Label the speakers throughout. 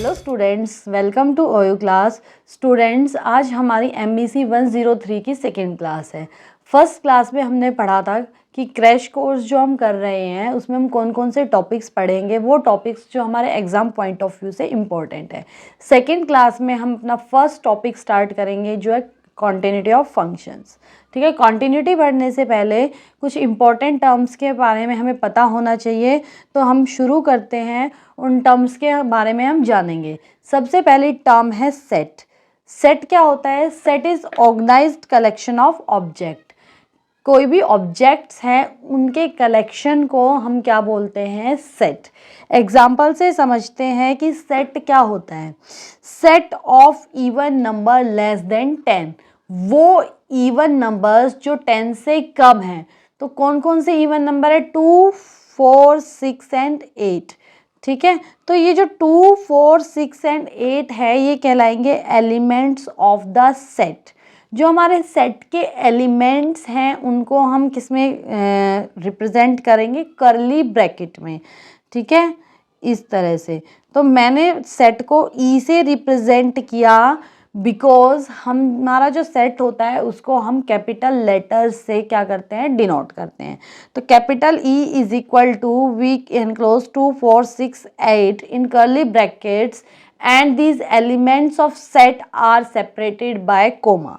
Speaker 1: Hello students, welcome to OU class. Students, आज हमारी MBC 103 की सेकेंड क्लास है। फर्स्ट क्लास में हमने पढ़ा था कि क्रैश कोर्स जो हम कर रहे हैं उसमें हम कौन कौन से टॉपिक्स पढ़ेंगे, वो टॉपिक्स जो हमारे एग्जाम पॉइंट ऑफ व्यू से इम्पोर्टेंट है। सेकेंड क्लास में हम अपना फर्स्ट टॉपिक स्टार्ट करेंगे जो है कॉन्टिन्यूटी ऑफ फंक्शंस। ठीक है, कॉन्टिन्यूटी पढ़ने से पहले कुछ इंपॉर्टेंट टर्म्स के बारे में हमें पता होना चाहिए। तो हम शुरू करते हैं, उन टर्म्स के बारे में हम जानेंगे। सबसे पहली टर्म है सेट। सेट क्या होता है? Set is organized collection of object. कोई भी ऑब्जेक्ट्स हैं उनके कलेक्शन को हम क्या बोलते हैं? सेट। एग्जाम्पल से समझते हैं कि सेट क्या होता है। Set of even number less than 10, वो इवन नंबर्स जो 10 से कम हैं। तो कौन कौन से इवन नंबर है? 2, 4, 6 एंड 8। ठीक है, तो ये जो 2, 4, 6 एंड 8 है ये कहलाएंगे एलिमेंट्स ऑफ द सेट। जो हमारे सेट के एलिमेंट्स हैं उनको हम किस में रिप्रेजेंट करेंगे? करली ब्रैकेट में। ठीक है, इस तरह से। तो मैंने सेट को ई से रिप्रेजेंट किया बिकॉज हमारा जो सेट होता है उसको हम कैपिटल लेटर्स से क्या करते हैं? डिनोट करते हैं। तो capital E is equal to we enclose 2, 4, 6, 8 in curly brackets and these elements of set are separated by comma.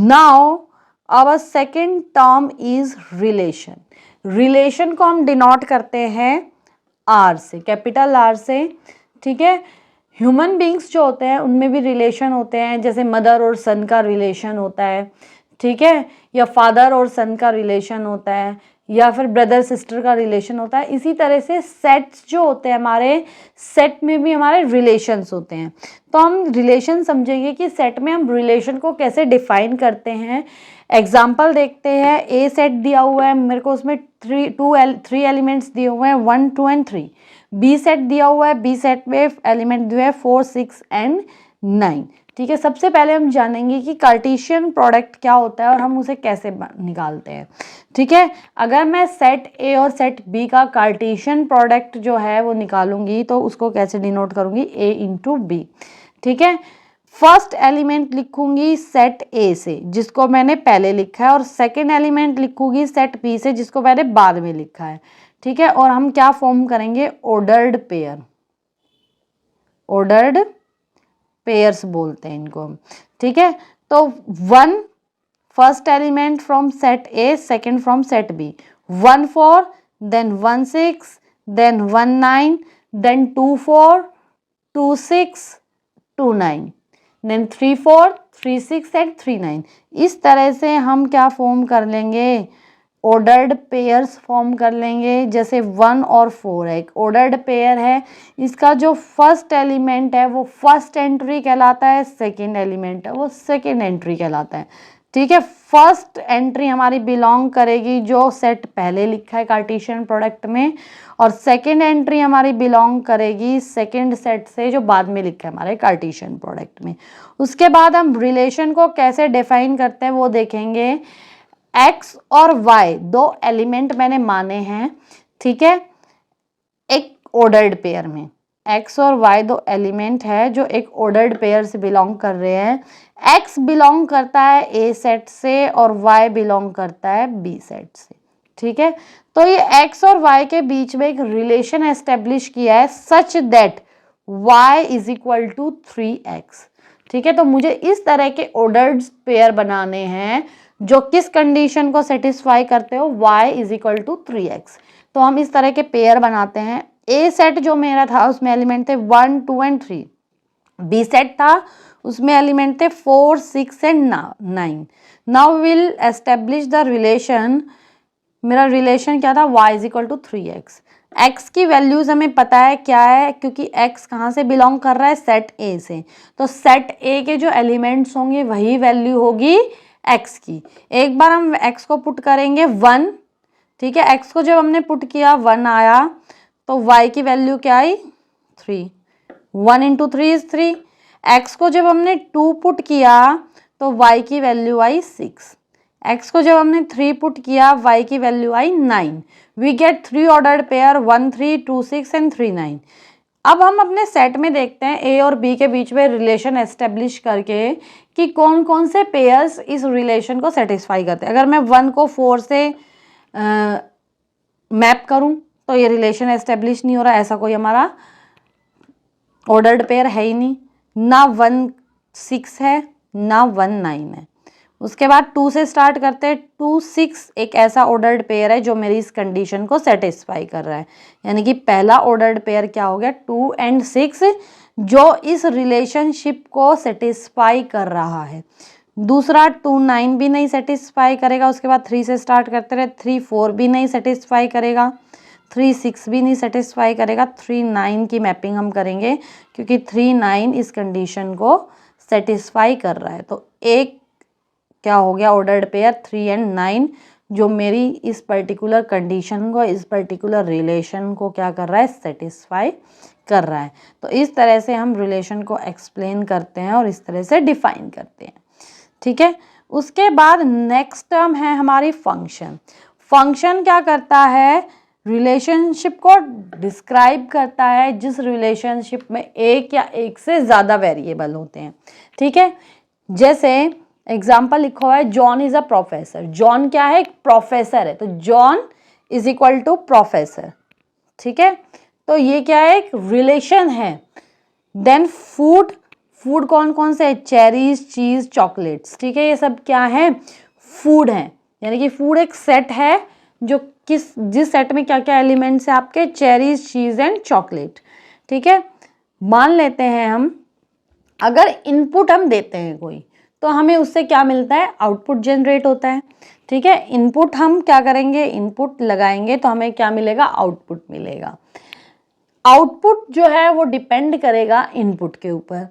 Speaker 1: Now our second term is relation. relation को हम डिनोट करते हैं R से, कैपिटल R से। ठीक है, ह्यूमन बींग्स जो होते हैं उनमें भी रिलेशन होते हैं, जैसे मदर और सन का रिलेशन होता है। ठीक है, या फादर और सन का रिलेशन होता है, या फिर ब्रदर सिस्टर का रिलेशन होता है। इसी तरह से सेट्स जो होते हैं हमारे, सेट में भी हमारे रिलेशंस होते हैं। तो हम रिलेशन समझेंगे कि सेट में हम रिलेशन को कैसे डिफाइन करते हैं। एग्जाम्पल देखते हैं। ए सेट दिया हुआ है मेरे को, उसमें 3 एलिमेंट्स दिए हुए हैं, 1, 2 एंड 3। बी सेट दिया हुआ है, बी सेट में एलिमेंट दिए हैं 4, 6 एंड 9। ठीक है, सबसे पहले हम जानेंगे कि कार्टेशियन प्रोडक्ट क्या होता है और हम उसे कैसे निकालते हैं। ठीक है, अगर मैं सेट ए और सेट बी का कार्टेशियन प्रोडक्ट जो है वो निकालूंगी तो उसको कैसे डिनोट करूंगी? ए इंटू बी। ठीक है, फर्स्ट एलिमेंट लिखूंगी सेट ए से जिसको मैंने पहले लिखा है, और सेकेंड एलिमेंट लिखूंगी सेट बी से जिसको मैंने बाद में लिखा है। ठीक है, और हम क्या फॉर्म करेंगे? Ordered pair. ऑर्डर्ड पेयर्स बोलते हैं इनको। ठीक है, तो 1 first element from set A, second from set B. 1, 4, then 1, 6, then 1, 9, then 2, 4, 2, 6, 2, 9, then 3, 4, 3, 6 and 3, 9। इस तरह से हम क्या फॉर्म कर लेंगे? ऑर्डर्ड पेयर्स फॉर्म कर लेंगे। जैसे 1 और 4 है, एक ऑर्डर्ड पेयर है, इसका जो फर्स्ट एलिमेंट है वो फर्स्ट एंट्री कहलाता है, सेकेंड एलिमेंट है वो सेकेंड एंट्री कहलाता है। ठीक है, फर्स्ट एंट्री हमारी बिलोंग करेगी जो सेट पहले लिखा है कार्टेशियन प्रोडक्ट में, और सेकेंड एंट्री हमारी बिलोंग करेगी सेकेंड सेट से जो बाद में लिखा है हमारे कार्टेशियन प्रोडक्ट में। उसके बाद हम रिलेशन को कैसे डिफाइन करते हैं वो देखेंगे। एक्स और वाई 2 एलिमेंट मैंने माने हैं। ठीक है, एक ऑर्डर्ड पेयर में एक्स और वाई 2 एलिमेंट है जो एक ऑर्डर्ड पेयर से बिलोंग कर रहे हैं। एक्स बिलोंग करता है ए सेट से और वाई बिलोंग करता है बी सेट से। ठीक है, तो ये एक्स और वाई के बीच में एक रिलेशन एस्टेब्लिश किया है such that y is equal to 3x। ठीक है, तो मुझे इस तरह के ऑर्डर्ड पेयर बनाने हैं जो किस कंडीशन को सेटिस्फाई करते हो? y is equal to 3x। तो हम इस तरह के पेयर बनाते हैं। ए सेट जो मेरा था उसमें एलिमेंट थे 1, 2 एंड 3। बी सेट था उसमें एलिमेंट थे 4, 6 and 9। Now will establish the relation. मेरा रिलेशन क्या था? y is equal to 3x। x की वैल्यूज हमें पता है क्या है, क्योंकि x कहाँ से बिलोंग कर रहा है? सेट ए से। तो सेट ए के जो एलिमेंट्स होंगे वही वैल्यू होगी x की। एक बार हम x को पुट करेंगे 1। ठीक है, x को जब हमने पुट किया 1 आया, तो y की वैल्यू क्या आई? 3। 1 इंटू 3 इज 3। x को जब हमने 2 पुट किया तो y की वैल्यू आई 6। x को जब हमने 3 पुट किया y की वैल्यू आई 9। We get 3 ordered pair 1, 3, 2, 6 and 3, 9। अब हम अपने सेट में देखते हैं ए और बी के बीच में रिलेशन एस्टेब्लिश करके कि कौन कौन से पेयर्स इस रिलेशन को सेटिस्फाई करते हैं। अगर मैं 1 को 4 से मैप करूं तो ये रिलेशन एस्टेब्लिश नहीं हो रहा, ऐसा कोई हमारा ऑर्डर्ड पेयर है ही नहीं, ना 1 6 है ना 1 9 है। उसके बाद 2 से स्टार्ट करते हैं, 2 6 एक ऐसा ऑर्डर्ड पेयर है जो मेरी इस कंडीशन को सेटिस्फाई कर रहा है, यानी कि पहला ऑर्डर्ड पेयर क्या हो गया 2 एंड 6 जो इस रिलेशनशिप को सेटिस्फाई कर रहा है। दूसरा 2 9 भी नहीं सेटिस्फाई करेगा, उसके बाद 3 से स्टार्ट करते रहे, 3 4 भी नहीं सेटिस्फाई करेगा, 3 6 भी नहीं सेटिस्फाई करेगा, 3 9 की मैपिंग हम करेंगे क्योंकि 3 9 इस कंडीशन को सेटिस्फाई कर रहा है। तो एक क्या हो गया ऑर्डर्ड पेयर 3 एंड 9 जो मेरी इस पर्टिकुलर कंडीशन को, इस पर्टिकुलर रिलेशन को क्या कर रहा है, सेटिस्फाई कर रहा है। तो इस तरह से हम रिलेशन को एक्सप्लेन करते हैं और इस तरह से डिफाइन करते हैं, ठीक है। उसके बाद नेक्स्ट टर्म है हमारी फंक्शन। फंक्शन क्या करता है, रिलेशनशिप को डिस्क्राइब करता है जिस रिलेशनशिप में एक या एक से ज़्यादा वेरिएबल होते हैं, ठीक है। जैसे एग्जाम्पल लिखो है John is a professor, John क्या है, एक प्रोफेसर है, तो John is equal to professor, ठीक है। तो ये क्या है, एक रिलेशन है। देन फूड, फूड कौन कौन से है, चेरीज चीज चॉकलेट्स, ठीक है, ये सब क्या है, फूड है। यानी कि फूड एक सेट है जो जिस सेट में क्या क्या एलिमेंट्स है आपके, चेरीज चीज एंड चॉकलेट, ठीक है। मान लेते हैं हम अगर इनपुट हम देते हैं कोई तो हमें उससे क्या मिलता है, आउटपुट जनरेट होता है, ठीक है। इनपुट हम क्या करेंगे, इनपुट लगाएंगे तो हमें क्या मिलेगा, आउटपुट मिलेगा। आउटपुट जो है वो डिपेंड करेगा इनपुट के ऊपर,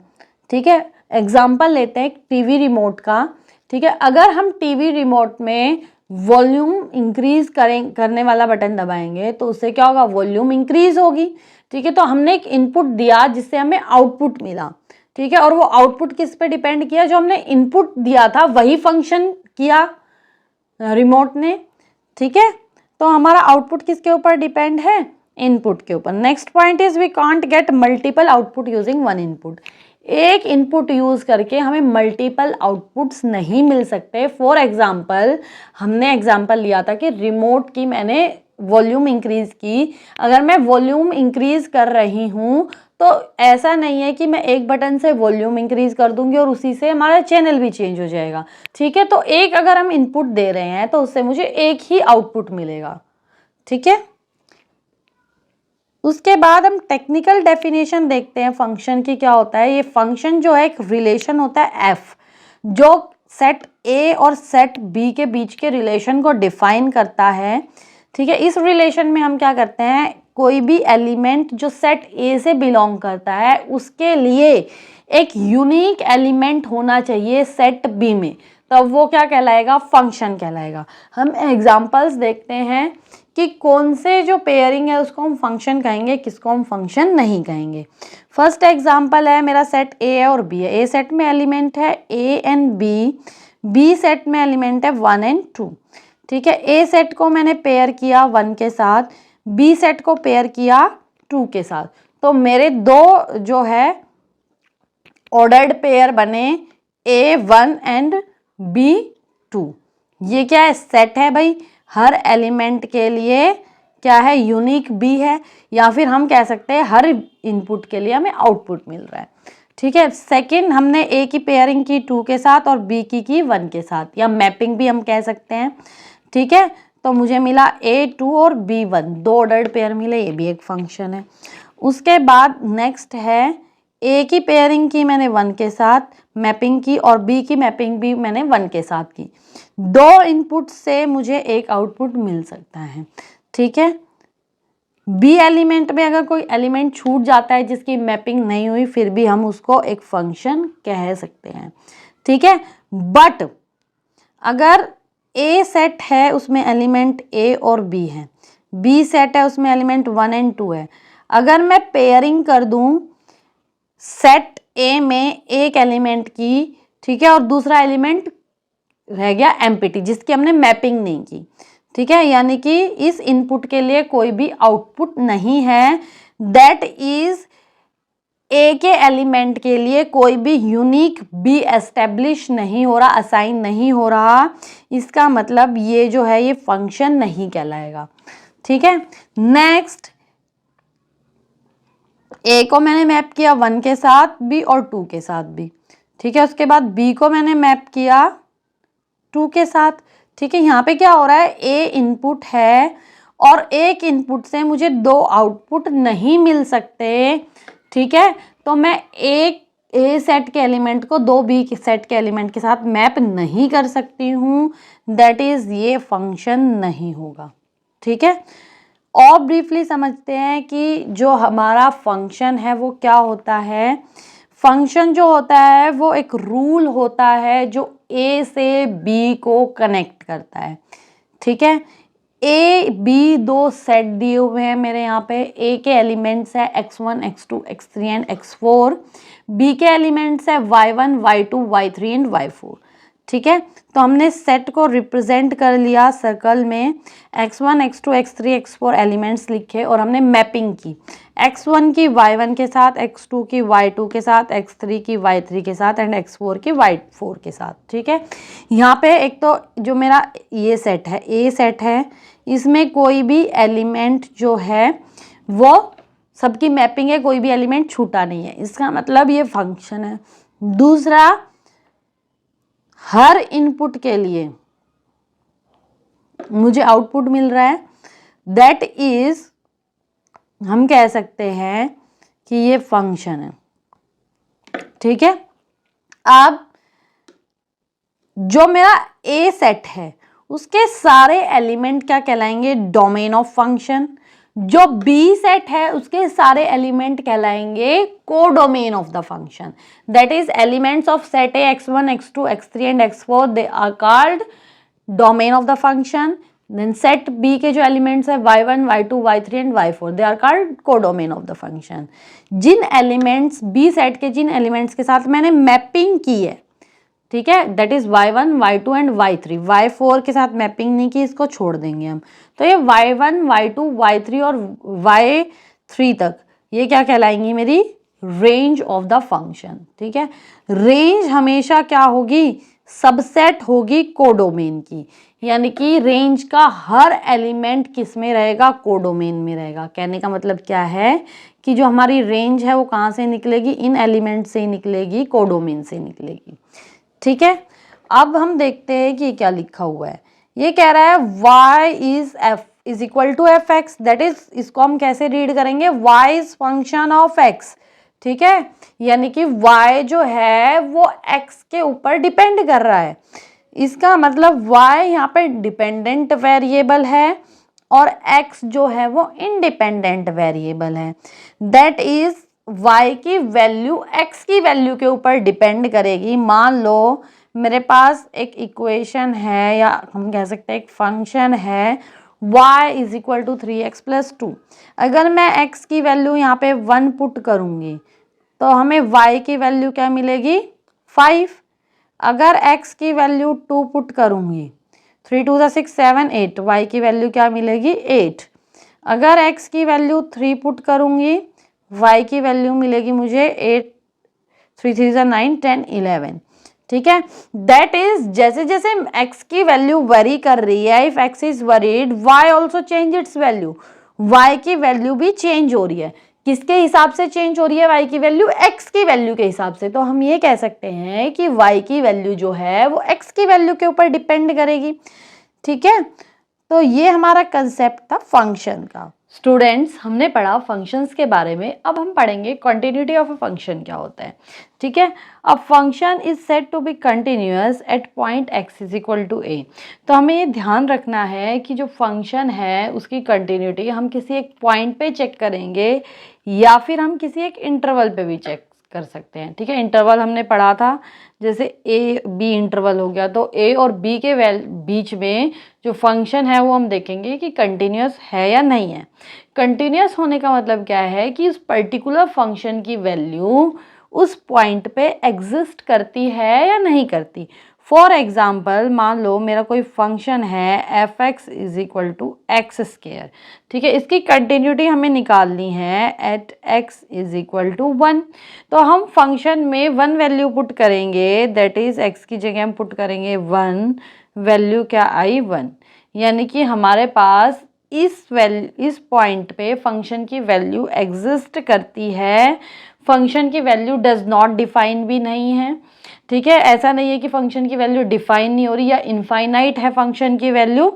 Speaker 1: ठीक है। एग्जाम्पल लेते हैं टीवी रिमोट का, ठीक है। अगर हम टीवी रिमोट में वॉल्यूम इंक्रीज करने वाला बटन दबाएंगे तो उससे क्या होगा, वॉल्यूम इंक्रीज होगी, ठीक है। तो हमने एक इनपुट दिया जिससे हमें आउटपुट मिला, ठीक है। और वो आउटपुट किस पे डिपेंड किया, जो हमने इनपुट दिया था वही फंक्शन किया रिमोट ने, ठीक है। तो हमारा आउटपुट किसके ऊपर डिपेंड है, इनपुट के ऊपर। Next point is we can't get multiple output using one input. एक इनपुट यूज करके हमें मल्टीपल आउटपुट्स नहीं मिल सकते। फॉर एग्जाम्पल हमने एग्जाम्पल लिया था कि रिमोट की मैंने वॉल्यूम इंक्रीज की, अगर मैं वॉल्यूम इंक्रीज कर रही हूँ तो ऐसा नहीं है कि मैं एक बटन से वॉल्यूम इंक्रीज कर दूंगी और उसी से हमारा चैनल भी चेंज हो जाएगा, ठीक है। तो एक अगर हम इनपुट दे रहे हैं तो उससे मुझे एक ही आउटपुट मिलेगा, ठीक है। उसके बाद हम टेक्निकल डेफिनेशन देखते हैं फंक्शन की क्या होता है। ये फंक्शन जो है एक रिलेशन होता है एफ, जो सेट ए और सेट बी के बीच के रिलेशन को डिफाइन करता है, ठीक है। इस रिलेशन में हम क्या करते हैं, कोई भी एलिमेंट जो सेट ए से बिलोंग करता है उसके लिए एक यूनिक एलिमेंट होना चाहिए सेट बी में, तब वो क्या कहलाएगा, फंक्शन कहलाएगा। हम एग्जांपल्स देखते हैं कि कौन से जो पेयरिंग है उसको हम फंक्शन कहेंगे, किसको हम फंक्शन नहीं कहेंगे। फर्स्ट एग्जांपल है मेरा सेट ए है और बी है। ए सेट में एलिमेंट है A and B, B set में एलिमेंट है 1 एंड 2, ठीक है। ए सेट को मैंने पेयर किया 1 के साथ, बी सेट को पेयर किया 2 के साथ, तो मेरे दो जो है ऑर्डर्ड पेयर बने A1 एंड B2। ये क्या है, सेट है भाई, हर एलिमेंट के लिए क्या है, यूनिक बी है, या फिर हम कह सकते हैं हर इनपुट के लिए हमें आउटपुट मिल रहा है, ठीक है। सेकंड हमने ए की पेयरिंग की 2 के साथ और बी की 1 के साथ, या मैपिंग भी हम कह सकते हैं, ठीक है। तो मुझे मिला A2 और B1, दो ऑर्डर्ड पेयर मिले, ये भी एक फंक्शन है। उसके बाद नेक्स्ट है ए की पेयरिंग की मैंने 1 के साथ मैपिंग की और बी की मैपिंग भी मैंने 1 के साथ की, दो इनपुट से मुझे एक आउटपुट मिल सकता है, ठीक है। बी एलिमेंट में अगर कोई एलिमेंट छूट जाता है जिसकी मैपिंग नहीं हुई, फिर भी हम उसको एक फंक्शन कह सकते हैं, ठीक है। बट अगर ए सेट है उसमें एलिमेंट ए और बी है, बी सेट है उसमें एलिमेंट 1 एंड 2 है, अगर मैं पेयरिंग कर दूं सेट ए में एक एलिमेंट की, ठीक है, और दूसरा एलिमेंट रह गया एम्प्टी जिसकी हमने मैपिंग नहीं की, ठीक है, यानी कि इस इनपुट के लिए कोई भी आउटपुट नहीं है, दैट इज ए के एलिमेंट के लिए कोई भी यूनिक बी एस्टेब्लिश नहीं हो रहा, असाइन नहीं हो रहा, इसका मतलब ये जो है ये फंक्शन नहीं कहलाएगा। ठीक है, नेक्स्ट ए को मैंने मैप किया 1 के साथ बी और 2 के साथ बी। ठीक है, उसके बाद बी को मैंने मैप किया 2 के साथ। ठीक है, यहाँ पे क्या हो रहा है, ए इनपुट है और एक इनपुट से मुझे 2 आउटपुट नहीं मिल सकते। ठीक है, तो मैं एक ए सेट के एलिमेंट को 2 बी सेट के एलिमेंट के साथ मैप नहीं कर सकती हूँ, दैट इज ये फंक्शन नहीं होगा। ठीक है, और ब्रीफली समझते हैं कि जो हमारा फंक्शन है वो क्या होता है। फंक्शन जो होता है वो एक रूल होता है जो ए से बी को कनेक्ट करता है। ठीक है, ए बी 2 सेट दिए हुए हैं मेरे यहाँ पे। ए के एलिमेंट्स है x1 x2 x3 and x4। B के एलिमेंट्स है y1 y2 y3 and y4। ठीक है, तो हमने सेट को रिप्रेजेंट कर लिया सर्कल में, x1 x2 x3 x4 elements लिखे और हमने मैपिंग की x1 की y1 के साथ, x2 की y2 के साथ, x3 की y3 के साथ एंड x4 की y4 के साथ। ठीक है, यहाँ पे एक तो जो मेरा ये सेट है, ए सेट है, इसमें कोई भी एलिमेंट जो है वो सबकी मैपिंग है, कोई भी एलिमेंट छूटा नहीं है, इसका मतलब ये फंक्शन है। दूसरा, हर इनपुट के लिए मुझे आउटपुट मिल रहा है, दैट इज हम कह सकते हैं कि ये फंक्शन है। ठीक है, अब जो मेरा ए सेट है उसके सारे एलिमेंट क्या कहलाएंगे, डोमेन ऑफ फंक्शन। जो बी सेट है उसके सारे एलिमेंट कहलाएंगे codomain of the function, that is elements of set A x1 x2 x3 and x4 they are called domain of the function. Then set B के जो elements है y1 y2 y3 and y4 they are called codomain of the function. जिन elements B set के जिन elements के साथ मैंने mapping की है, ठीक है, that is y1 y2 and y3, y4 के साथ मैपिंग नहीं की, इसको छोड़ देंगे हम। तो ये y1 y2 y3 और y3 तक ये क्या कहलाएंगी, मेरी रेंज ऑफ द फंक्शन। ठीक है, रेंज हमेशा क्या होगी, सबसेट होगी कोडोमेन की, यानी कि रेंज का हर एलिमेंट किस में रहेगा, कोडोमेन में रहेगा। कहने का मतलब क्या है कि जो हमारी रेंज है वो कहाँ से निकलेगी, इन एलिमेंट से ही निकलेगी, कोडोमेन से निकलेगी। ठीक है, अब हम देखते हैं कि क्या लिखा हुआ है। ये कह रहा है y is f is equal to F X, that is, इसको हम कैसे रीड करेंगे, y is function of x। ठीक है, यानी कि y जो है वो x के ऊपर डिपेंड कर रहा है, इसका मतलब y यहाँ पे डिपेंडेंट वेरिएबल है और x जो है वो इंडिपेंडेंट वेरिएबल है। दैट इज y की वैल्यू x की वैल्यू के ऊपर डिपेंड करेगी। मान लो मेरे पास एक इक्वेशन है, या हम कह सकते हैं एक फंक्शन है, y is equal to 3x plus 2। अगर मैं x की वैल्यू यहाँ पे 1 पुट करूँगी तो हमें y की वैल्यू क्या मिलेगी, 5। अगर x की वैल्यू 2 पुट करूँगी, 3 2 6 7 8, y की वैल्यू क्या मिलेगी, 8। अगर x की वैल्यू 3 पुट करूँगी, y की वैल्यू मिलेगी मुझे 8, 3 3 9 10 11। ठीक है, दैट इज जैसे जैसे x की वैल्यू वेरी कर रही है, if x is worried y also change it's value, y की वैल्यू भी चेंज हो रही है। किसके हिसाब से चेंज हो रही है y की वैल्यू, x की वैल्यू के हिसाब से। तो हम ये कह सकते हैं कि y की वैल्यू जो है वो x की वैल्यू के ऊपर डिपेंड करेगी। ठीक है, तो ये हमारा कंसेप्ट था फंक्शन का। स्टूडेंट्स, हमने पढ़ा फंक्शंस के बारे में, अब हम पढ़ेंगे कंटिन्यूटी ऑफ अ फंक्शन क्या होता है। ठीक है, a function is said to be continuous at point x is equal to a। तो हमें ये ध्यान रखना है कि जो फंक्शन है उसकी कंटिन्यूटी हम किसी एक पॉइंट पे चेक करेंगे या फिर हम किसी एक इंटरवल पे भी चेक कर सकते हैं। ठीक है, इंटरवल हमने पढ़ा था, जैसे ए बी इंटरवल हो गया, तो ए और बी के बीच में जो फंक्शन है वो हम देखेंगे कि कंटिन्यूअस है या नहीं है। कंटिन्यूअस होने का मतलब क्या है कि उस पर्टिकुलर फंक्शन की वैल्यू उस पॉइंट पे एग्जिस्ट करती है या नहीं करती। फॉर एग्जाम्पल मान लो मेरा कोई फंक्शन है F x is equal to X square, ठीक है, इसकी कंटिन्यूटी हमें निकालनी है at x is equal to 1। तो हम फंक्शन में 1 वैल्यू पुट करेंगे, दैट इज एक्स की जगह हम पुट करेंगे 1, वैल्यू क्या आई 1, यानी कि हमारे पास इस पॉइंट पे फंक्शन की वैल्यू एग्जिस्ट करती है। फंक्शन की वैल्यू डज नॉट डिफाइन भी नहीं है, ठीक है, ऐसा नहीं है कि फंक्शन की वैल्यू डिफाइन नहीं हो रही या इनफाइनाइट है फंक्शन की वैल्यू।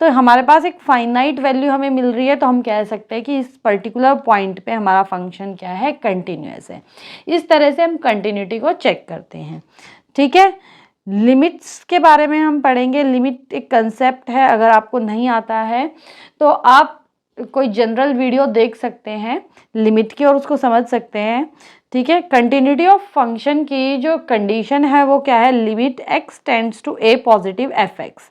Speaker 1: तो हमारे पास एक फाइनाइट वैल्यू हमें मिल रही है, तो हम कह सकते हैं कि इस पर्टिकुलर पॉइंट पे हमारा फंक्शन क्या है, कंटिन्यूअस है। इस तरह से हम कंटिन्यूटी को चेक करते हैं, ठीक है। लिमिट्स के बारे में हम पढ़ेंगे। लिमिट एक कंसेप्ट है, अगर आपको नहीं आता है तो आप कोई जनरल वीडियो देख सकते हैं लिमिट की और उसको समझ सकते हैं, ठीक है। कंटिन्यूटी ऑफ फंक्शन की जो कंडीशन है वो क्या है, limit x tends to A positive F X.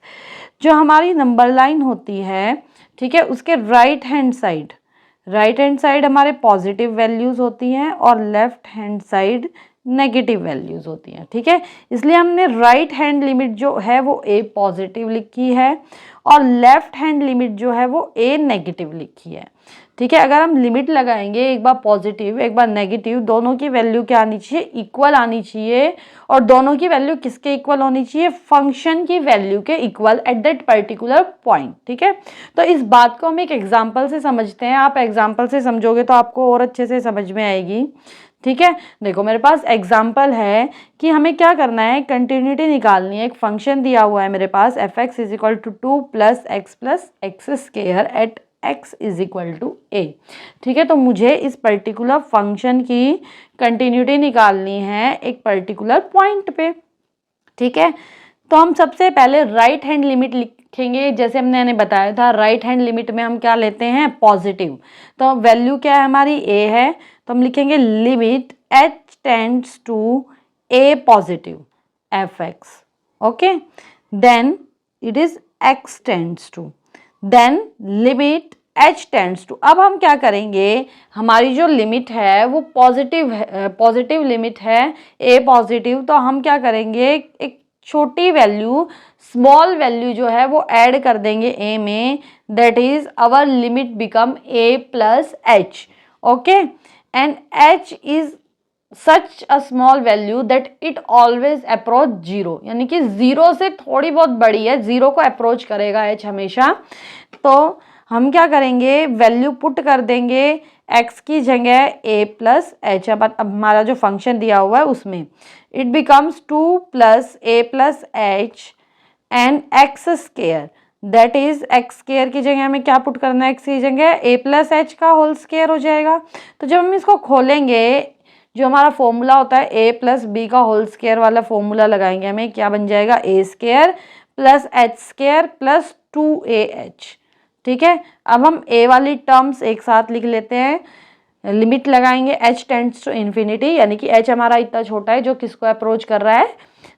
Speaker 1: जो हमारी नंबर लाइन होती है, ठीक है, उसके राइट हैंड साइड हमारे पॉजिटिव वैल्यूज़ होती हैं और left hand side negative values होती हैं, ठीक है। इसलिए हमने राइट हैंड लिमिट जो है वो ए पॉजिटिव लिखी है और लेफ्ट हैंड लिमिट जो है वो ए नेगेटिव लिखी है, ठीक है। अगर हम लिमिट लगाएंगे, एक बार पॉजिटिव एक बार नेगेटिव, दोनों की वैल्यू क्या आनी चाहिए, इक्वल आनी चाहिए। और दोनों की वैल्यू किसके इक्वल होनी चाहिए, फंक्शन की वैल्यू के equal at that particular point, ठीक है। तो इस बात को हम एक एग्जाम्पल से समझते हैं। आप एग्जाम्पल से समझोगे तो आपको और अच्छे से समझ में आएगी, ठीक है। देखो मेरे पास एग्जाम्पल है कि हमें क्या करना है, कंटिन्यूटी निकालनी है। एक फंक्शन दिया हुआ है मेरे पास F x is equal to 2 plus X square at x is equal to A, ठीक है। तो मुझे इस पर्टिकुलर फंक्शन की कंटिन्यूटी निकालनी है एक पर्टिकुलर पॉइंट पे, ठीक है। तो हम सबसे पहले राइट हैंड लिमिट लिखेंगे। जैसे मैंने बताया था, राइट हैंड लिमिट में हम क्या लेते हैं, पॉजिटिव। तो वैल्यू क्या है हमारी, ए है, तो हम लिखेंगे limit H tends to A positive F X, okay. Then it is X tends to, then limit H tends to. अब हम क्या करेंगे, हमारी जो लिमिट है वो पॉजिटिव लिमिट है, ए पॉजिटिव। तो हम क्या करेंगे, एक छोटी वैल्यू, स्मॉल वैल्यू जो है वो ऐड कर देंगे ए में, that is our limit become A plus H, okay. And H is such a small value that it always approach zero, यानी कि जीरो से थोड़ी बहुत बड़ी है, जीरो को अप्रोच करेगा एच हमेशा। तो हम क्या करेंगे, वैल्यू पुट कर देंगे x की जगह a प्लस एच। अब हमारा जो फंक्शन दिया हुआ है उसमें it becomes 2 plus A plus H and x square, that is x square की जगह हमें क्या पुट करना है, एक्स की जगह a प्लस एच का होल स्केयर हो जाएगा। तो जब हम इसको खोलेंगे, जो हमारा फॉर्मूला होता है a प्लस बी का होल स्केयर वाला फॉर्मूला लगाएंगे, हमें क्या बन जाएगा, a square plus H square plus 2ah, ठीक है। अब हम a वाली टर्म्स एक साथ लिख लेते हैं। लिमिट लगाएंगे h टेंड्स टू इन्फिनिटी, यानी कि h हमारा इतना छोटा है जो किसको अप्रोच कर रहा है,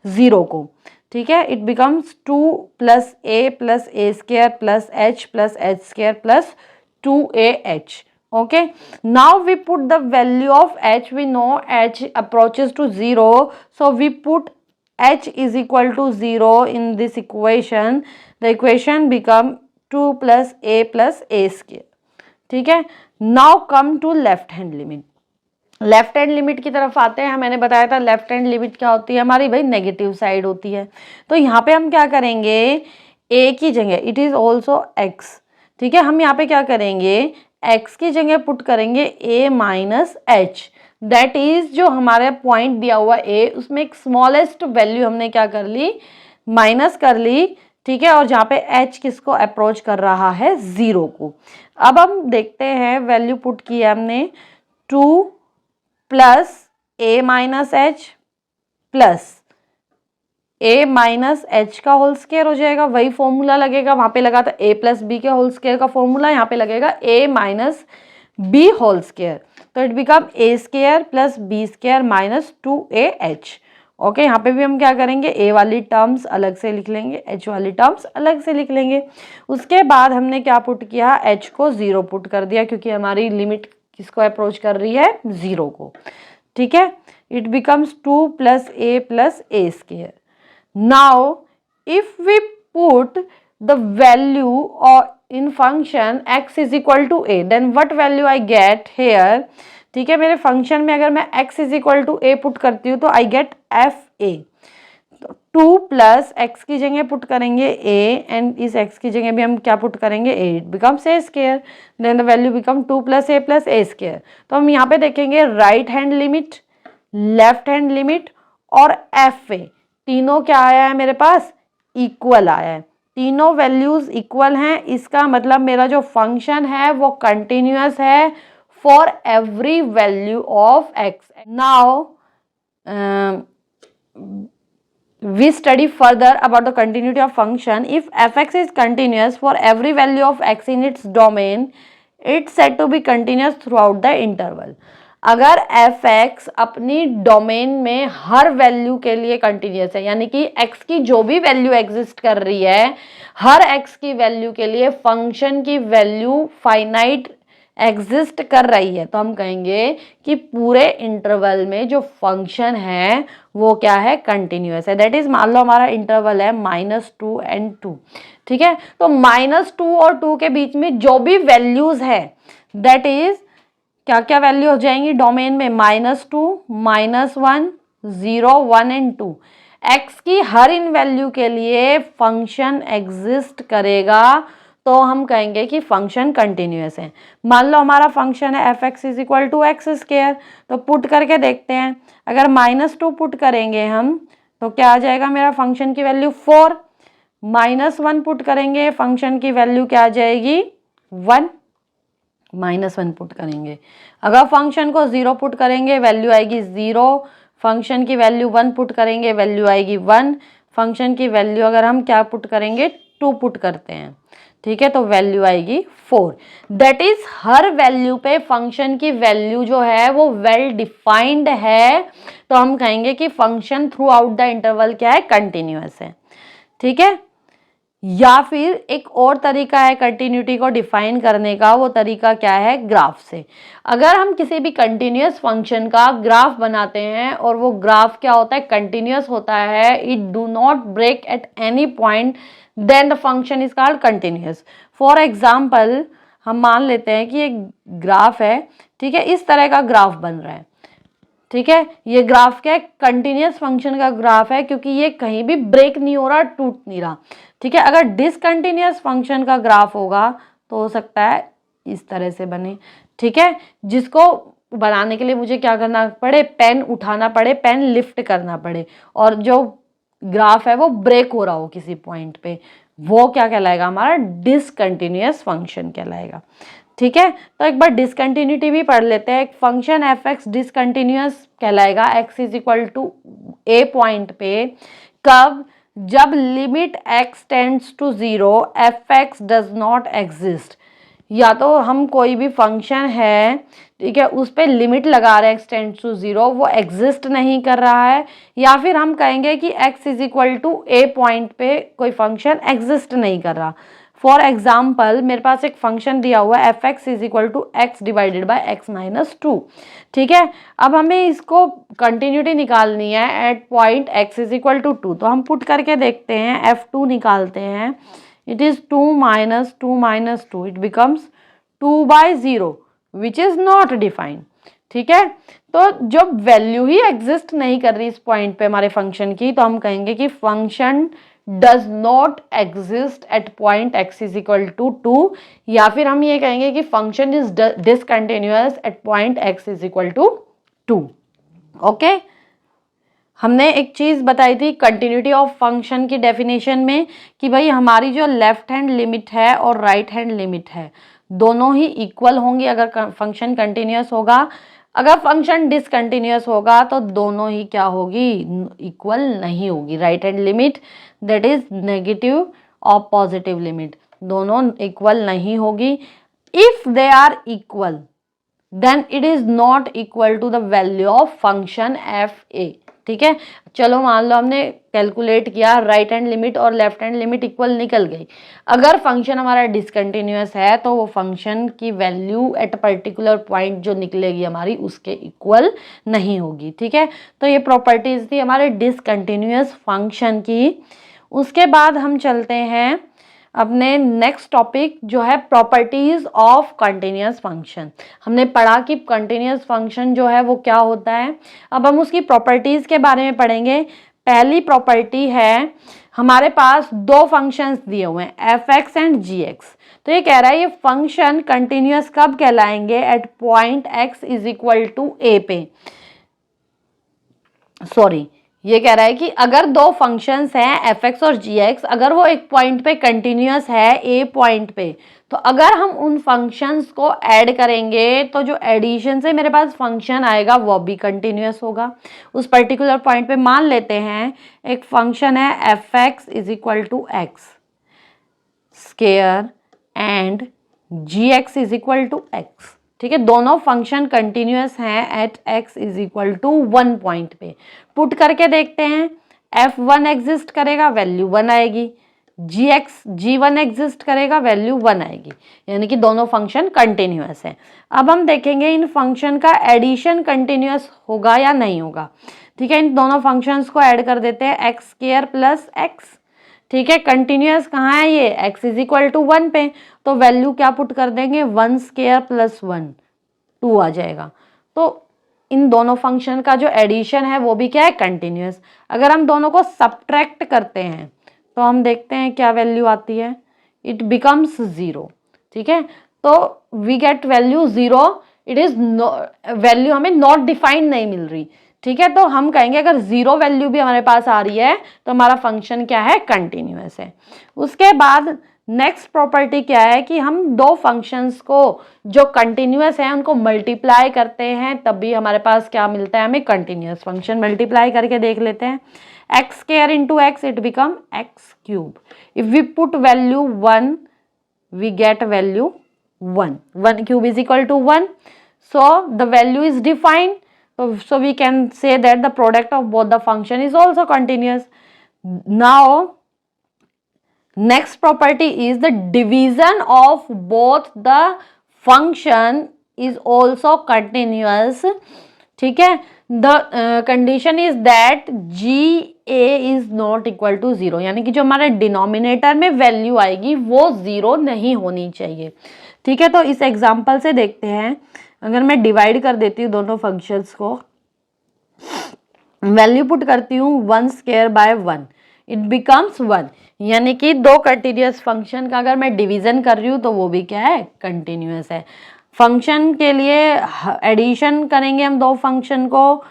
Speaker 1: जीरो को, ठीक है। It becomes 2 plus A square plus H square plus 2ah, okay. Now we put the value of h, we know h approaches to 0, so we put h is equal to 0 in this equation. The equation become 2 plus a square, ठीक है। Now come to left hand limit. Left hand limit की तरफ आते हैं। मैंने बताया था left hand limit क्या होती है हमारी, भाई नेगेटिव साइड होती है। तो यहाँ पे हम क्या करेंगे, a की जगह इट इज ऑल्सो x, ठीक है। हम यहाँ पे क्या करेंगे, x की जगह पुट करेंगे a minus H, that is जो हमारे पॉइंट दिया हुआ a, उसमें एक स्मॉलेस्ट वैल्यू हमने क्या कर ली, माइनस कर ली, ठीक है। और जहाँ पे h किसको अप्रोच कर रहा है, जीरो को। अब हम देखते हैं, वैल्यू पुट की है हमने 2 plus a minus H plus a minus H का होल स्क्वायर हो जाएगा, वही फॉर्मूला लगेगा, वहां पे लगा था a प्लस बी के होल स्क्वायर का फॉर्मूला, यहाँ पे लगेगा a minus B whole square. तो it become a square plus B square minus 2ah, okay. यहाँ पे भी हम क्या करेंगे, a वाली टर्म्स अलग से लिख लेंगे, h वाली टर्म्स अलग से लिख लेंगे। उसके बाद हमने क्या पुट किया, h को 0 पुट कर दिया, क्योंकि हमारी लिमिट किसको अप्रोच कर रही है, 0 को, ठीक है। It becomes 2 plus a square. Now if we put the value और in function x is equal to A, then what value I get here. ठीक है, मेरे फंक्शन में अगर मैं x is equal to A put करती हूँ तो I get F A. 2 plus X की जगह पुट करेंगे a एंड इस x की जगह भी हम क्या पुट करेंगे a, it becomes a square, then the value become 2 plus a square. तो हम यहाँ पे देखेंगे right hand limit, left hand limit और एफ ए तीनों क्या आया है मेरे पास, इक्वल आया है, तीनों वैल्यूज इक्वल हैं। इसका मतलब मेरा जो फंक्शन है वो कंटिन्यूअस है for every value of x. Now we study further about the continuity of function. If fx is continuous for every value of x in its domain, it's said to be continuous throughout the interval. अगर fx अपनी domain में हर value के लिए continuous है, यानी कि x की जो भी वैल्यू एग्जिस्ट कर रही है, हर x की वैल्यू के लिए फंक्शन की वैल्यू फाइनाइट एग्जिस्ट कर रही है, तो हम कहेंगे कि पूरे इंटरवल में जो फंक्शन है वो क्या है, कंटिन्यूअस है। दैट इज, मान लो हमारा इंटरवल है -2 and 2, ठीक है, तो -2 और 2 के बीच में जो भी वैल्यूज है, दैट इज क्या क्या वैल्यू हो जाएंगी डोमेन में, -2, -1, 0, 1 एंड 2। एक्स की हर इन वैल्यू के लिए फंक्शन एग्जिस्ट करेगा, तो हम कहेंगे कि फंक्शन कंटिन्यूअस है। मान लो हमारा फंक्शन है F x is equal to x square, तो पुट करके देखते हैं। अगर -2 पुट करेंगे हम तो क्या आ जाएगा मेरा फंक्शन की वैल्यू 4, -1 पुट करेंगे फंक्शन की वैल्यू क्या आ जाएगी 1, -1 पुट करेंगे। अगर फंक्शन को 0 पुट करेंगे वैल्यू आएगी 0, फंक्शन की वैल्यू 1 पुट करेंगे वैल्यू आएगी 1, फंक्शन की वैल्यू अगर हम क्या पुट करेंगे 2 पुट करते हैं, ठीक है, तो वैल्यू आएगी 4। दैट इज हर वैल्यू पे फंक्शन की वैल्यू जो है वो वेल डिफाइंड है, तो हम कहेंगे कि function through out the interval क्या है, कंटिन्यूअस है। ठीक है, या फिर एक और तरीका है कंटिन्यूटी को डिफाइन करने का, वो तरीका क्या है, ग्राफ से। अगर हम किसी भी कंटिन्यूअस फंक्शन का ग्राफ बनाते हैं और वो ग्राफ क्या होता है, कंटिन्यूअस होता है, it do not break at any point, then the function is called continuous. For example हम मान लेते हैं कि एक ग्राफ है, ठीक है, इस तरह का ग्राफ बन रहा है, ठीक है, ये ग्राफ क्या है, कंटिन्यूअस फंक्शन का ग्राफ है, क्योंकि ये कहीं भी ब्रेक नहीं हो रहा, टूट नहीं रहा। ठीक है, अगर डिसकंटिन्यूअस फंक्शन का ग्राफ होगा तो हो सकता है इस तरह से बने। ठीक है, जिसको बनाने के लिए मुझे क्या करना पड़े, पेन उठाना पड़े, पेन लिफ्ट करना पड़े, और जो ग्राफ है वो ब्रेक हो रहा हो किसी पॉइंट पे, वो क्या कहलाएगा, हमारा डिसकंटिन्यूअस फंक्शन कहलाएगा। ठीक है, तो एक बार डिसकंटिन्यूटी भी पढ़ लेते हैं। एक फंक्शन एफ एक्स डिसकंटिन्यूअस कहलाएगा x is equal to a point पे, कब, जब limit x tends to 0 f x does not exist. या तो हम कोई भी फंक्शन है, ठीक है, उस पर लिमिट लगा रहे हैं एक्स टेंड्स टू 0, वो एग्जिस्ट नहीं कर रहा है, या फिर हम कहेंगे कि x is equal to a point पे कोई फंक्शन एग्जिस्ट नहीं कर रहा। फॉर एग्जाम्पल मेरे पास एक फंक्शन दिया हुआ है F x is equal to x divided by x -2। ठीक है, अब हमें इसको कंटिन्यूटी निकालनी है at point x is equal to 2, तो हम पुट करके देखते हैं, f2 निकालते हैं, it is 2 - 2 - 2, it becomes 2/0 which is not defined. ठीक है, तो जब वैल्यू ही एग्जिस्ट नहीं कर रही इस पॉइंट पे हमारे फंक्शन की, तो हम कहेंगे कि function does not exist at point x is equal to 2, या फिर हम ये कहेंगे कि function is discontinuous at point x is equal to 2। Okay, हमने एक चीज़ बताई थी कंटिन्यूटी ऑफ फंक्शन की डेफिनेशन में, कि भाई हमारी जो लेफ्ट हैंड लिमिट है और राइट हैंड लिमिट है दोनों ही इक्वल होंगी अगर फंक्शन कंटिन्यूअस होगा। अगर फंक्शन डिसकंटिन्यूअस होगा तो दोनों ही क्या होगी, इक्वल नहीं होगी। Right hand limit that is negative और पॉजिटिव लिमिट दोनों इक्वल नहीं होगी। If they are equal then it is not equal to the value of function f a. ठीक है। चलो मान लो हमने कैलकुलेट किया, राइट हैंड लिमिट और लेफ्ट हैंड लिमिट इक्वल निकल गई। अगर फंक्शन हमारा डिसकंटिन्यूअस है तो वो फंक्शन की वैल्यू एट पर्टिकुलर पॉइंट जो निकलेगी हमारी उसके इक्वल नहीं होगी, ठीक है। तो ये प्रॉपर्टीज थी हमारे डिसकंटिन्यूअस फंक्शन की। उसके बाद हम चलते हैं अपने नेक्स्ट टॉपिक जो है प्रॉपर्टीज ऑफ कंटिन्यूअस फंक्शन। हमने पढ़ा कि कंटिन्यूअस फंक्शन जो है वो क्या होता है। अब हम उसकी प्रॉपर्टीज के बारे में पढ़ेंगे। पहली प्रॉपर्टी है, हमारे पास दो फंक्शंस दिए हुए हैं f x and g x. तो ये कह रहा है ये फंक्शन कंटिन्यूअस कब कहलाएंगे, at point x is equal to ए पे। सॉरी, ये कह रहा है कि अगर दो फंक्शंस हैं एफ एक्स और जी एक्स, अगर वो एक पॉइंट पे कंटिन्यूअस है ए पॉइंट पे, तो अगर हम उन फंक्शंस को ऐड करेंगे तो जो एडिशन से मेरे पास फंक्शन आएगा वो भी कंटिन्यूअस होगा उस पर्टिकुलर पॉइंट पे। मान लेते हैं एक फंक्शन है F x is equal to x square and g x is equal to x, ठीक है। दोनों फंक्शन कंटिन्यूअस हैं at x is equal to 1 point पे। पुट करके देखते हैं, f1 एग्जिस्ट करेगा वैल्यू 1 आएगी, g1 एग्जिस्ट करेगा वैल्यू 1 आएगी, यानी कि दोनों फंक्शन कंटिन्यूअस हैं। अब हम देखेंगे इन फंक्शन का एडिशन कंटिन्यूअस होगा या नहीं होगा, ठीक है। इन दोनों फंक्शंस को ऐड कर देते हैं, एक्स स्क्वायर प्लस एक्स, ठीक है। कंटिन्यूअस कहाँ है ये, x इज इक्वल टू 1 पे, तो वैल्यू क्या पुट कर देंगे 1 स्क्वायर प्लस 1 2 आ जाएगा। तो इन दोनों फंक्शन का जो एडिशन है वो भी क्या है, कंटिन्यूअस। अगर हम दोनों को सब्ट्रैक्ट करते हैं तो हम देखते हैं क्या वैल्यू आती है, इट बिकम्स 0, ठीक है। तो we get value 0, it is value हमें नॉट डिफाइंड नहीं मिल रही, ठीक है। तो हम कहेंगे अगर 0 वैल्यू भी हमारे पास आ रही है तो हमारा फंक्शन क्या है, कंटिन्यूअस है। उसके बाद नेक्स्ट प्रॉपर्टी क्या है कि हम दो फंक्शंस को जो कंटिन्यूअस है उनको मल्टीप्लाई करते हैं तब भी हमारे पास क्या मिलता है, हमें कंटिन्यूअस फंक्शन। मल्टीप्लाई करके देख लेते हैं, x square into x it become x cube. If we put value 1 we get value 1, 1 cube is equal to 1, so the value is defined, so we can say that the product of both the function is also continuous. Now next property is the division of both the function is also continuous, ठीक है। the condition is that GA is not equal to 0, यानी कि जो हमारे denominator में value आएगी वो 0 नहीं होनी चाहिए, ठीक है। तो इस एग्जाम्पल से देखते हैं, अगर मैं डिवाइड कर देती हूँ दोनों फंक्शंस को, वैल्यू पुट करती हूँ 1 स्क्वायर बाय 1 इट बिकम्स 1, यानी कि दो कंटिन्यूअस फंक्शन का अगर मैं डिवीजन कर रही हूँ तो वो भी क्या है, कंटिन्यूअस है। फंक्शन के लिए एडिशन करेंगे हम दो फंक्शन को,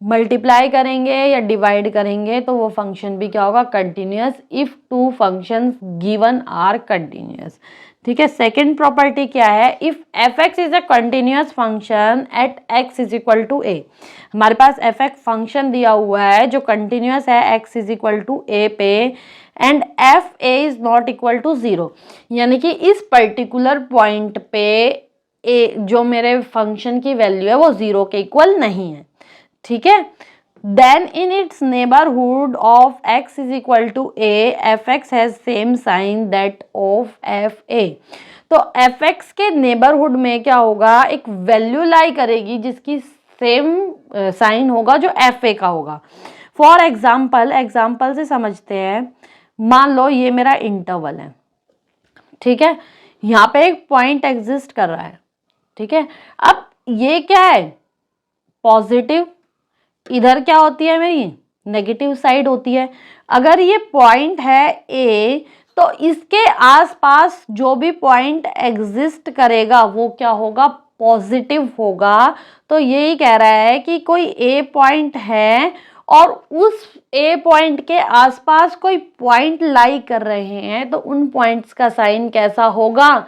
Speaker 1: मल्टीप्लाई करेंगे या डिवाइड करेंगे तो वो फंक्शन भी क्या होगा, continuous, if two functions given are continuous, ठीक है। सेकेंड प्रॉपर्टी क्या है, if F x is a continuous function at x is equal to A. हमारे पास एफ एक्स फंक्शन दिया हुआ है जो कंटिन्यूअस है एक्स इज इक्वल टू ए पे, and f a is not equal to 0, यानी कि इस पर्टिकुलर पॉइंट पे ए जो मेरे फंक्शन की वैल्यू है वो 0 के इक्वल नहीं है, ठीक है। Then in its neighborhood of x is equal to a, fx has same sign that of fa. तो fx के नेबरहुड में क्या होगा, एक वैल्यू लाई करेगी जिसकी सेम साइन होगा जो fa का होगा। फॉर एग्जाम्पल से समझते हैं, मान लो ये मेरा इंटरवल है, ठीक है। यहाँ पे एक पॉइंट एग्जिस्ट कर रहा है, ठीक है। अब ये क्या है, पॉजिटिव, इधर क्या होती है मेरी नेगेटिव साइड होती है। अगर ये पॉइंट है ए तो इसके आसपास जो भी पॉइंट एग्जिस्ट करेगा वो क्या होगा, पॉजिटिव होगा। तो यही कह रहा है कि कोई ए पॉइंट है और उस ए पॉइंट के आसपास कोई पॉइंट लाई कर रहे हैं तो उन पॉइंट्स का साइन कैसा होगा,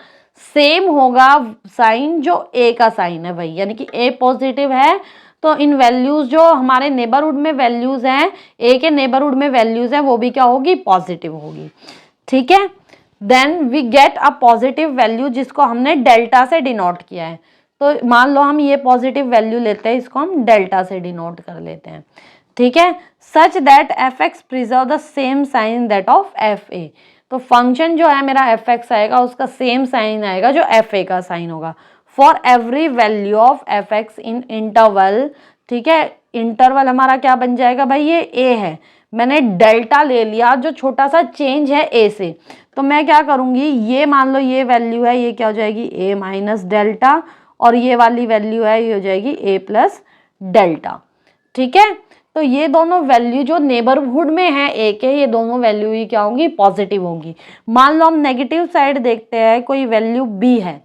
Speaker 1: सेम होगा साइन जो ए का साइन है वही, यानी कि ए पॉजिटिव है तो इन वैल्यूज जो हमारे नेबरहुड में वैल्यूज हैं, ए के नेबरहुड में वैल्यूज हैं वो भी क्या होगी, पॉजिटिव होगी, ठीक है। Then we get a positive value जिसको हमने डेल्टा से डिनोट किया है। तो मान लो हम ये पॉजिटिव वैल्यू लेते हैं, इसको हम डेल्टा से डिनोट कर लेते हैं, ठीक है, such that f x preserve the same sign that of f a. तो फंक्शन जो है मेरा एफ एक्स आएगा उसका सेम साइन आएगा जो एफ ए का साइन होगा for every value of F x in interval. ठीक है, इंटरवल हमारा क्या बन जाएगा भाई, ये ए है, मैंने डेल्टा ले लिया जो छोटा सा चेंज है ए से, तो मैं क्या करूंगी, ये मान लो ये वैल्यू है, ये क्या हो जाएगी ए माइनस डेल्टा, और ये वाली वैल्यू है ये हो जाएगी ए प्लस डेल्टा। ठीक है, तो ये दोनों वैल्यू जो नेबरहुड में है ए के, ये दोनों वैल्यू ही क्या होंगी, पॉजिटिव होंगी। मान लो हम नेगेटिव साइड देखते हैं, कोई वैल्यू बी है,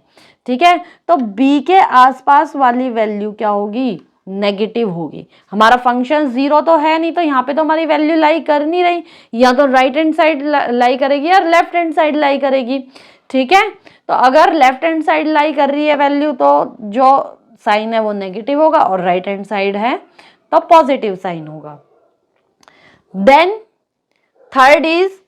Speaker 1: ठीक है, तो बी के आसपास वाली वैल्यू क्या होगी, नेगेटिव होगी। हमारा फंक्शन जीरो तो है नहीं, तो यहाँ पे तो हमारी वैल्यू लाई कर नहीं रही, या तो राइट हैंड साइड लाई करेगी या लेफ्ट हैंड साइड लाई करेगी। ठीक है, तो अगर लेफ्ट हैंड साइड लाई कर रही है वैल्यू तो जो साइन है वो नेगेटिव होगा, और राइट हैंड साइड है तो पॉजिटिव साइन होगा। Then third is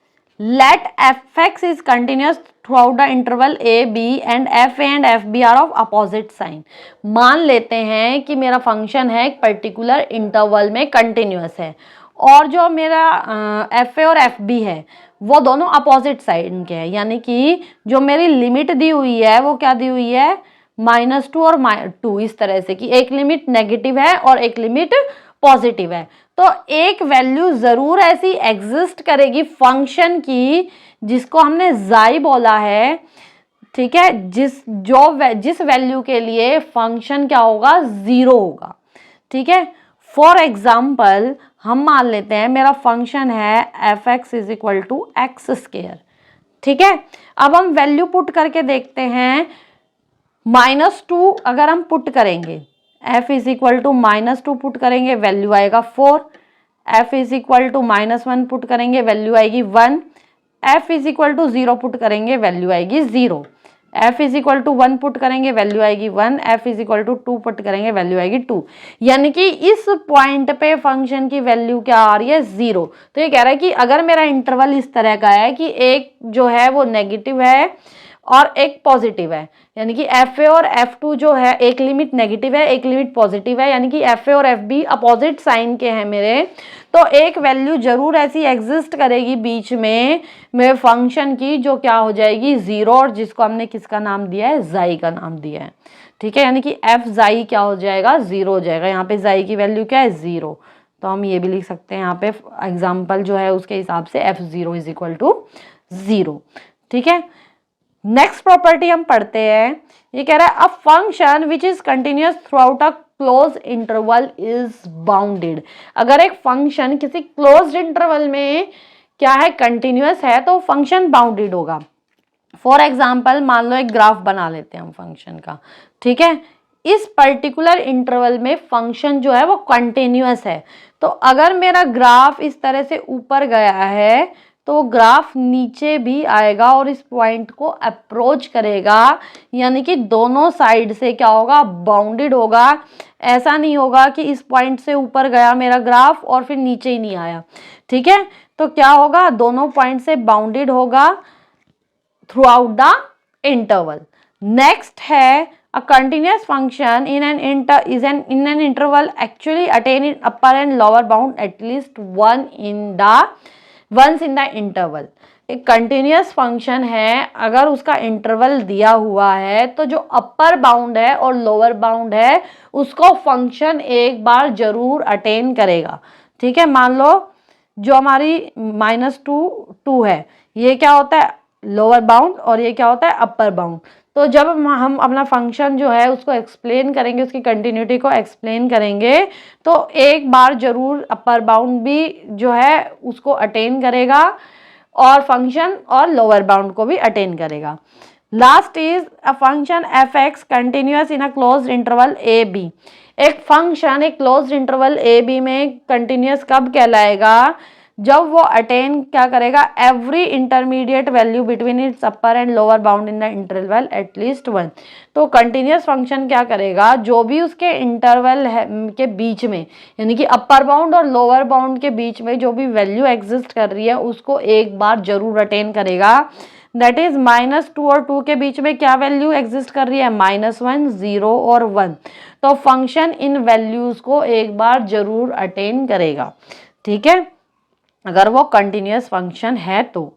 Speaker 1: let fx is continuous throughout the interval a b and fa and fb are of opposite sign। मान लेते हैं कि मेरा फंक्शन है एक पर्टिकुलर इंटरवल में कंटिन्यूअस है, और जो मेरा fa और fb है वो दोनों अपोजिट साइड के हैं, यानी कि जो मेरी लिमिट दी हुई है वो क्या दी हुई है, -2 और -2, इस तरह से कि एक लिमिट नेगेटिव है और एक लिमिट पॉजिटिव है। तो एक वैल्यू जरूर ऐसी एग्जिस्ट करेगी फंक्शन की जिसको हमने जाई बोला है। ठीक है, जिस वैल्यू के लिए फंक्शन क्या होगा, जीरो होगा। ठीक है, फॉर एग्जाम्पल हम मान लेते हैं मेरा फंक्शन है F x is equal to x square. ठीक है, अब हम वैल्यू पुट करके देखते हैं। -2 अगर हम पुट करेंगे, f is equal to -2 put करेंगे, वैल्यू आएगा 4। f is equal to -1 put करेंगे, वैल्यू आएगी 1। f is equal to 0 put करेंगे, वैल्यू आएगी 0। f is equal to 1 put करेंगे, वैल्यू आएगी 1। f is equal to 2 put करेंगे, वैल्यू आएगी 2। यानी कि इस पॉइंट पे फंक्शन की वैल्यू क्या आ रही है, 0। तो ये कह रहा है कि अगर मेरा इंटरवल इस तरह का है कि एक जो है वो नेगेटिव है और एक पॉजिटिव है, यानी कि एफ ए और एफ टू जो है एक लिमिट नेगेटिव है एक लिमिट पॉजिटिव है, यानी कि एफ ए और एफ बी अपोजिट साइन के हैं मेरे, तो एक वैल्यू जरूर ऐसी एग्जिस्ट करेगी बीच में मेरे फंक्शन की जो क्या हो जाएगी, 0, और जिसको हमने किसका नाम दिया है, जाई का नाम दिया है। ठीक है, यानी कि एफ जाई क्या हो जाएगा, 0 हो जाएगा। यहाँ पे जाई की वैल्यू क्या है, 0। तो हम ये भी लिख सकते हैं यहाँ पे एग्जाम्पल जो है उसके हिसाब से f0 इज इक्वल टू 0। ठीक है, नेक्स्ट प्रॉपर्टी हम पढ़ते हैं। ये कह रहा है a function which is continuous through out a close interval is bounded. अगर एक फंक्शन किसी क्लोज्ड इंटरवल में क्या है, कंटिन्यूअस है, तो फंक्शन बाउंडेड होगा। फॉर एग्जाम्पल मान लो एक ग्राफ बना लेते हैं हम फंक्शन का। ठीक है, इस पर्टिकुलर इंटरवल में फंक्शन जो है वो कंटिन्यूअस है, तो अगर मेरा ग्राफ इस तरह से ऊपर गया है तो ग्राफ नीचे भी आएगा और इस पॉइंट को अप्रोच करेगा, यानी कि दोनों साइड से क्या होगा, बाउंडेड होगा। ऐसा नहीं होगा कि इस पॉइंट से ऊपर गया मेरा ग्राफ और फिर नीचे ही नहीं आया। ठीक है, तो क्या होगा, दोनों पॉइंट से बाउंडेड होगा through out the interval. Next है a continuous function in an interval actually attain in upper and lower bound at least once in the interval। एक कंटिन्यूस फंक्शन है, अगर उसका इंटरवल दिया हुआ है तो जो अपर बाउंड है और लोअर बाउंड है उसको फंक्शन एक बार जरूर अटेन करेगा। ठीक है, मान लो जो हमारी -2 है, ये क्या होता है, लोअर बाउंड, और ये क्या होता है, अपर बाउंड। तो जब हम अपना फंक्शन जो है उसको एक्सप्लेन करेंगे, उसकी कंटिन्यूटी को एक्सप्लेन करेंगे, तो एक बार जरूर अपर बाउंड भी जो है उसको अटेन करेगा और फंक्शन और लोअर बाउंड को भी अटेन करेगा। Last is a function f x continuous in a closed interval a b. एक फंक्शन एक क्लोज्ड इंटरवल ए बी में कंटिन्यूअस कब कहलाएगा, जब वो अटेन क्या करेगा, every intermediate value between its upper and lower bound in the interval at least 1। तो कंटिन्यूअस फंक्शन क्या करेगा, जो भी उसके इंटरवल के बीच में, यानी कि अपर बाउंड और लोअर बाउंड के बीच में जो भी वैल्यू एग्जिस्ट कर रही है उसको एक बार जरूर अटेन करेगा। दैट इज -2 और 2 के बीच में क्या वैल्यू एग्जिस्ट कर रही है, -1, 0 और 1। तो फंक्शन इन वैल्यूज को एक बार जरूर अटेन करेगा, ठीक है, अगर वो कंटिन्यूअस फंक्शन है तो,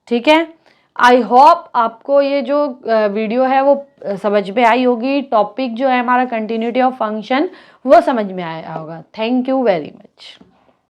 Speaker 1: ठीक है। आई होप आपको ये जो वीडियो है वो समझ में आई होगी, टॉपिक जो है हमारा कंटिन्यूटी ऑफ फंक्शन वो समझ में आया होगा। Thank you very much.